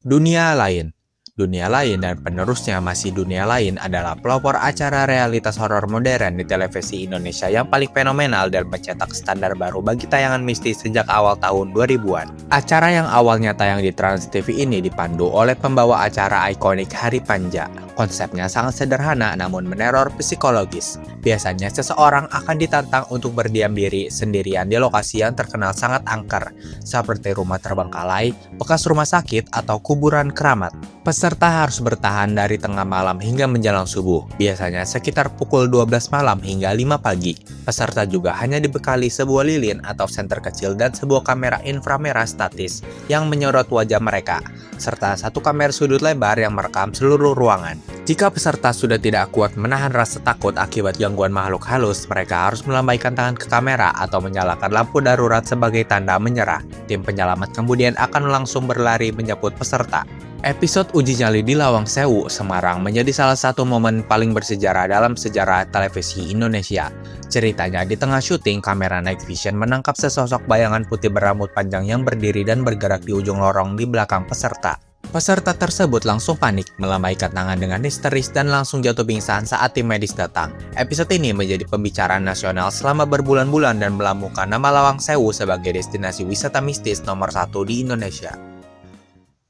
Dunia Lain. Dunia Lain dan penerusnya Masih Dunia Lain adalah pelopor acara realitas horor modern di televisi Indonesia yang paling fenomenal dan mencetak standar baru bagi tayangan mistis sejak awal tahun 2000-an. Acara yang awalnya tayang di Trans TV ini dipandu oleh pembawa acara ikonik Hari Panja. Konsepnya sangat sederhana namun meneror psikologis. Biasanya seseorang akan ditantang untuk berdiam diri sendirian di lokasi yang terkenal sangat angker, seperti rumah terbengkalai, bekas rumah sakit, atau kuburan keramat. Peserta harus bertahan dari tengah malam hingga menjelang subuh, biasanya sekitar pukul 12 malam hingga 5 pagi. Peserta juga hanya dibekali sebuah lilin atau senter kecil dan sebuah kamera inframerah statis yang menyorot wajah mereka, serta satu kamera sudut lebar yang merekam seluruh ruangan. Jika peserta sudah tidak kuat menahan rasa takut akibat gangguan makhluk halus, mereka harus melambaikan tangan ke kamera atau menyalakan lampu darurat sebagai tanda menyerah. Tim penyelamat kemudian akan langsung berlari menjemput peserta. Episode Uji Nyali di Lawang Sewu, Semarang menjadi salah satu momen paling bersejarah dalam sejarah televisi Indonesia. Ceritanya, di tengah syuting, kamera night vision menangkap sesosok bayangan putih berambut panjang yang berdiri dan bergerak di ujung lorong di belakang peserta. Peserta tersebut langsung panik, melambaikan tangan dengan histeris dan langsung jatuh pingsan saat tim medis datang. Episode ini menjadi pembicaraan nasional selama berbulan-bulan dan melambungkan nama Lawang Sewu sebagai destinasi wisata mistis nomor 1 di Indonesia.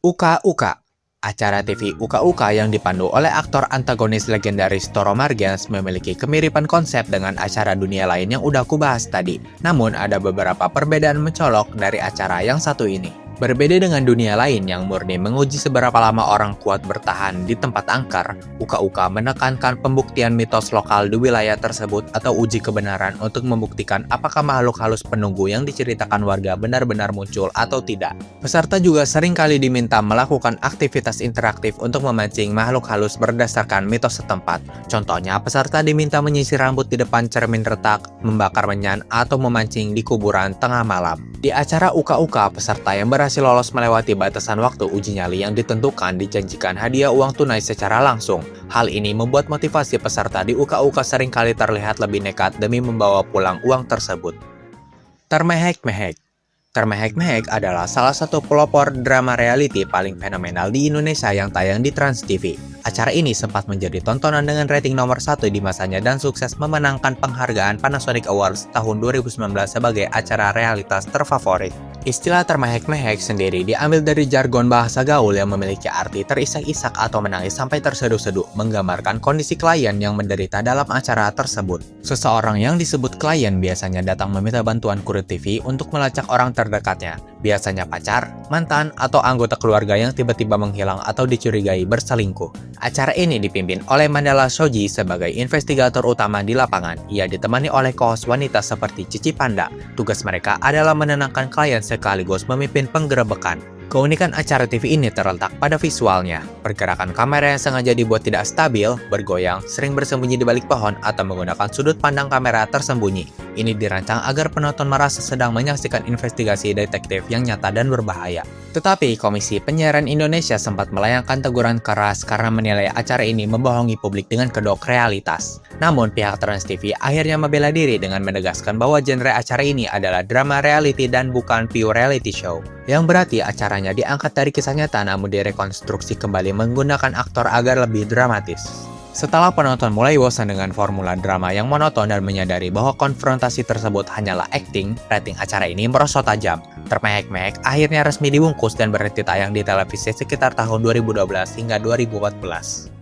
Uka Uka. Acara TV Uka Uka yang dipandu oleh aktor antagonis legendaris Toro Margens memiliki kemiripan konsep dengan acara Dunia Lain yang udah aku bahas tadi. Namun ada beberapa perbedaan mencolok dari acara yang satu ini. Berbeda dengan Dunia Lain yang murni menguji seberapa lama orang kuat bertahan di tempat angker, Uka Uka menekankan pembuktian mitos lokal di wilayah tersebut atau uji kebenaran untuk membuktikan apakah makhluk halus penunggu yang diceritakan warga benar-benar muncul atau tidak. Peserta juga seringkali diminta melakukan aktivitas interaktif untuk memancing makhluk halus berdasarkan mitos setempat. Contohnya, peserta diminta menyisir rambut di depan cermin retak, membakar menyan, atau memancing di kuburan tengah malam. Di acara Uka Uka, peserta yang berhasil lolos melewati batasan waktu uji nyali yang ditentukan dijanjikan hadiah uang tunai secara langsung. Hal ini membuat motivasi peserta di Uka Uka seringkali terlihat lebih nekat demi membawa pulang uang tersebut. Termehek-mehek. Termehek-mehek adalah salah satu pelopor drama reality paling fenomenal di Indonesia yang tayang di Trans TV. Acara ini sempat menjadi tontonan dengan rating nomor 1 di masanya dan sukses memenangkan penghargaan Panasonic Awards tahun 2019 sebagai acara realitas terfavorit. Istilah termehek-mehek sendiri diambil dari jargon bahasa gaul yang memiliki arti terisak-isak atau menangis sampai terseduh-seduh, menggambarkan kondisi klien yang menderita dalam acara tersebut. Seseorang yang disebut klien biasanya datang meminta bantuan kurir TV untuk melacak orang terdekatnya, biasanya pacar, mantan, atau anggota keluarga yang tiba-tiba menghilang atau dicurigai berselingkuh. Acara ini dipimpin oleh Mandala Shoji sebagai investigator utama di lapangan. Ia ditemani oleh co-host wanita seperti Cici Panda. Tugas mereka adalah menenangkan klien sekaligus memimpin penggerebekan. Keunikan acara TV ini terletak pada visualnya. Pergerakan kamera yang sengaja dibuat tidak stabil, bergoyang, sering bersembunyi di balik pohon, atau menggunakan sudut pandang kamera tersembunyi. Ini dirancang agar penonton merasa sedang menyaksikan investigasi detektif yang nyata dan berbahaya. Tetapi, Komisi Penyiaran Indonesia sempat melayangkan teguran keras karena menilai acara ini membohongi publik dengan kedok realitas. Namun, pihak Trans TV akhirnya membela diri dengan menegaskan bahwa genre acara ini adalah drama reality dan bukan pure reality show. Yang berarti acaranya diangkat dari kisah nyata namun direkonstruksi kembali menggunakan aktor agar lebih dramatis. Setelah penonton mulai bosan dengan formula drama yang monoton dan menyadari bahwa konfrontasi tersebut hanyalah acting, rating acara ini merosot tajam. Termehek-mehek akhirnya resmi dibungkus dan berhenti tayang di televisi sekitar tahun 2012 hingga 2014.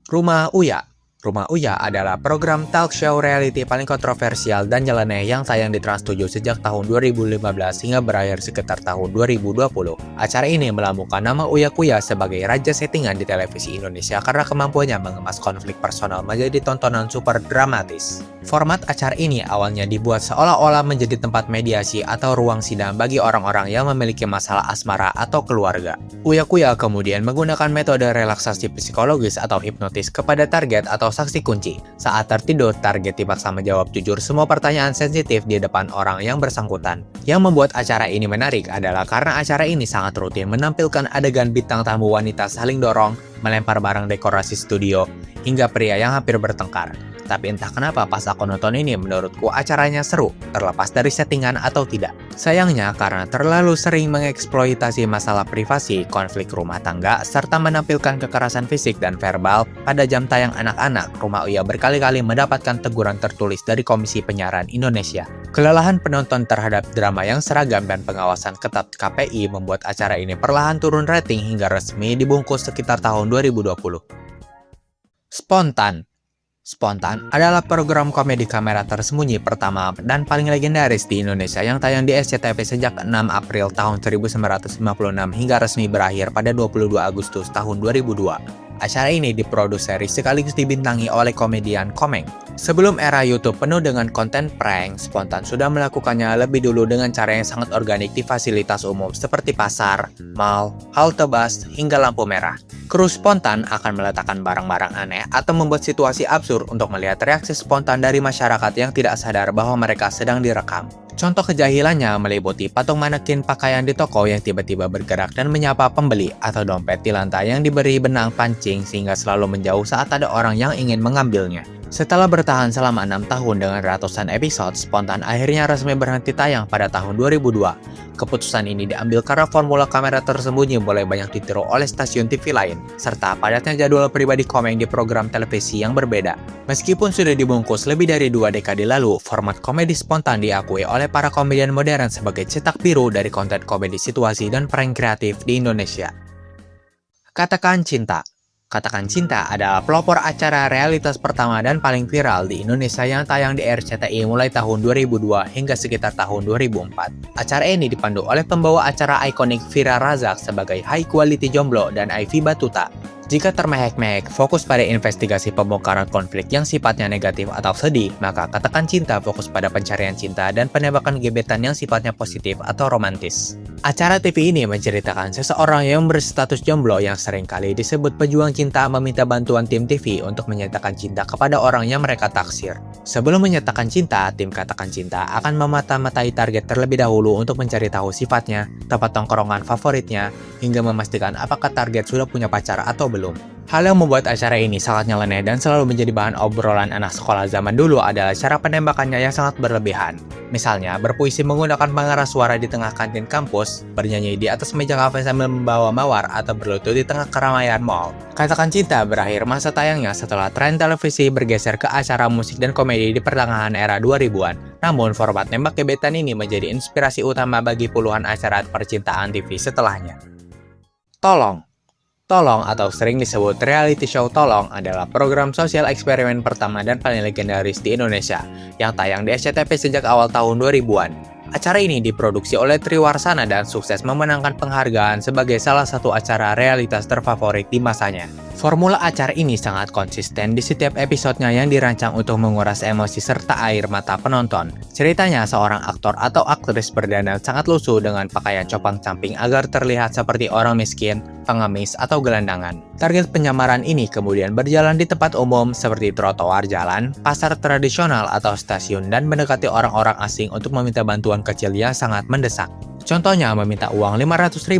Rumah Uya. Rumah Uya adalah program talk show reality paling kontroversial dan nyeleneh yang tayang di Trans 7 sejak tahun 2015 hingga berakhir sekitar tahun 2020. Acara ini melambungkan nama Uya Kuya sebagai raja settingan di televisi Indonesia karena kemampuannya mengemas konflik personal menjadi tontonan super dramatis. Format acara ini awalnya dibuat seolah-olah menjadi tempat mediasi atau ruang sidang bagi orang-orang yang memiliki masalah asmara atau keluarga. Uya Kuya kemudian menggunakan metode relaksasi psikologis atau hipnotis kepada target atau saksi kunci. Saat tertidur, target dipaksa menjawab jujur semua pertanyaan sensitif di depan orang yang bersangkutan. Yang membuat acara ini menarik adalah karena acara ini sangat rutin menampilkan adegan bintang tamu wanita saling dorong, melempar barang dekorasi studio, hingga pria yang hampir bertengkar. Tapi entah kenapa pas aku nonton ini menurutku acaranya seru, terlepas dari settingan atau tidak. Sayangnya karena terlalu sering mengeksploitasi masalah privasi, konflik rumah tangga, serta menampilkan kekerasan fisik dan verbal pada jam tayang anak-anak, Rumah Uya berkali-kali mendapatkan teguran tertulis dari Komisi Penyiaran Indonesia. Kelelahan penonton terhadap drama yang seragam dan pengawasan ketat KPI membuat acara ini perlahan turun rating hingga resmi dibungkus sekitar tahun 2020. Spontan adalah program komedi kamera tersembunyi pertama dan paling legendaris di Indonesia yang tayang di SCTV sejak 6 April tahun 1956 hingga resmi berakhir pada 22 Agustus tahun 2002. Acara ini diproduseri sekaligus dibintangi oleh komedian Komeng. Sebelum era YouTube penuh dengan konten prank, Spontan sudah melakukannya lebih dulu dengan cara yang sangat organik di fasilitas umum seperti pasar, mal, halte bus, hingga lampu merah. Kru Spontan akan meletakkan barang-barang aneh atau membuat situasi absurd untuk melihat reaksi spontan dari masyarakat yang tidak sadar bahwa mereka sedang direkam. Contoh kejahilannya meliputi patung manekin pakaian di toko yang tiba-tiba bergerak dan menyapa pembeli, atau dompet di lantai yang diberi benang pancing sehingga selalu menjauh saat ada orang yang ingin mengambilnya. Setelah bertahan selama 6 tahun dengan ratusan episode, Spontan akhirnya resmi berhenti tayang pada tahun 2002. Keputusan ini diambil karena formula kamera tersembunyi mulai banyak ditiru oleh stasiun TV lain, serta padatnya jadwal pribadi Komeng di program televisi yang berbeda. Meskipun sudah dibungkus lebih dari 2 dekade lalu, format komedi Spontan diakui oleh para komedian modern sebagai cetak biru dari konten komedi situasi dan prank kreatif di Indonesia. Katakan Cinta adalah pelopor acara realitas pertama dan paling viral di Indonesia yang tayang di RCTI mulai tahun 2002 hingga sekitar tahun 2004. Acara ini dipandu oleh pembawa acara ikonik Vira Razak sebagai high quality jomblo dan Ivy Batuta. Jika termehek-mehek fokus pada investigasi pembongkaran konflik yang sifatnya negatif atau sedih, maka Katakan Cinta fokus pada pencarian cinta dan penembakan gebetan yang sifatnya positif atau romantis. Acara TV ini menceritakan seseorang yang berstatus jomblo yang seringkali disebut pejuang cinta meminta bantuan tim TV untuk menyatakan cinta kepada orang yang mereka taksir. Sebelum menyatakan cinta, tim Katakan Cinta akan memata-matai target terlebih dahulu untuk mencari tahu sifatnya, tempat tongkrongan favoritnya, hingga memastikan apakah target sudah punya pacar atau belum. Hal yang membuat acara ini sangat nyeleneh dan selalu menjadi bahan obrolan anak sekolah zaman dulu adalah cara penembakannya yang sangat berlebihan. Misalnya, berpuisi menggunakan pengeras suara di tengah kantin kampus, bernyanyi di atas meja kafe sambil membawa mawar, atau berlutut di tengah keramaian mall. Katakan Cinta berakhir masa tayangnya setelah tren televisi bergeser ke acara musik dan komedi di pertengahan era 2000-an. Namun, format nembak gebetan ini menjadi inspirasi utama bagi puluhan acara percintaan TV setelahnya. Tolong atau sering disebut reality show Tolong adalah program sosial eksperimen pertama dan paling legendaris di Indonesia yang tayang di SCTV sejak awal tahun 2000-an. Acara ini diproduksi oleh Triwarsana dan sukses memenangkan penghargaan sebagai salah satu acara realitas terfavorit di masanya. Formula acara ini sangat konsisten di setiap episodenya yang dirancang untuk menguras emosi serta air mata penonton. Ceritanya seorang aktor atau aktris berdandan sangat lusuh dengan pakaian copang-camping agar terlihat seperti orang miskin, pengemis, atau gelandangan. Target penyamaran ini kemudian berjalan di tempat umum seperti trotoar jalan, pasar tradisional, atau stasiun dan mendekati orang-orang asing untuk meminta bantuan kecil yang sangat mendesak. Contohnya meminta uang Rp500.000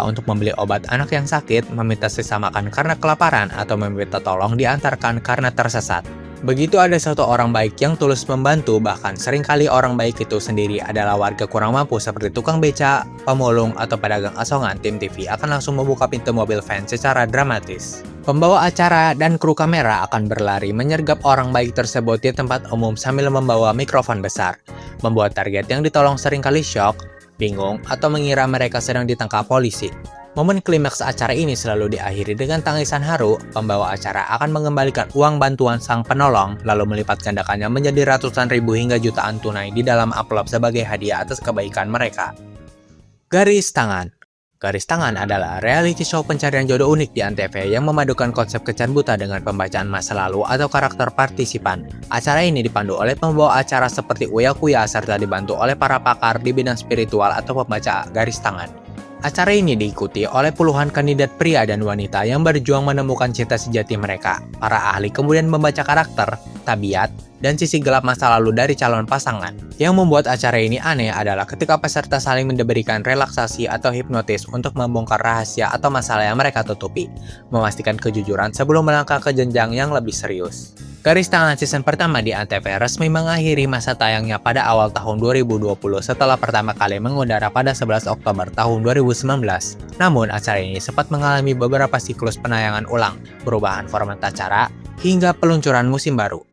untuk membeli obat anak yang sakit, meminta sisa makan karena kelaparan, atau meminta tolong diantarkan karena tersesat. Begitu ada satu orang baik yang tulus membantu, bahkan seringkali orang baik itu sendiri adalah warga kurang mampu seperti tukang beca, pemulung, atau pedagang asongan, tim TV akan langsung membuka pintu mobil van secara dramatis. Pembawa acara dan kru kamera akan berlari menyergap orang baik tersebut di tempat umum sambil membawa mikrofon besar, membuat target yang ditolong seringkali syok, bingung, atau mengira mereka sedang ditangkap polisi. Momen klimaks acara ini selalu diakhiri dengan tangisan haru. Pembawa acara akan mengembalikan uang bantuan sang penolong, lalu melipat gandakannya menjadi ratusan ribu hingga jutaan tunai di dalam amplop sebagai hadiah atas kebaikan mereka. Garis Tangan adalah reality show pencarian jodoh unik di Antv yang memadukan konsep kencan buta dengan pembacaan masa lalu atau karakter partisipan. Acara ini dipandu oleh pembawa acara seperti Uya Kuya serta dibantu oleh para pakar di bidang spiritual atau pembaca garis tangan. Acara ini diikuti oleh puluhan kandidat pria dan wanita yang berjuang menemukan cinta sejati mereka. Para ahli kemudian membaca karakter, tabiat, dan sisi gelap masa lalu dari calon pasangan. Yang membuat acara ini aneh adalah ketika peserta saling memberikan relaksasi atau hipnotis untuk membongkar rahasia atau masalah yang mereka tutupi, memastikan kejujuran sebelum melangkah ke jenjang yang lebih serius. Garis Tangan season pertama di Antv resmi mengakhiri masa tayangnya pada awal tahun 2020 setelah pertama kali mengudara pada 11 Oktober tahun 2019. Namun, acara ini sempat mengalami beberapa siklus penayangan ulang, perubahan format acara, hingga peluncuran musim baru.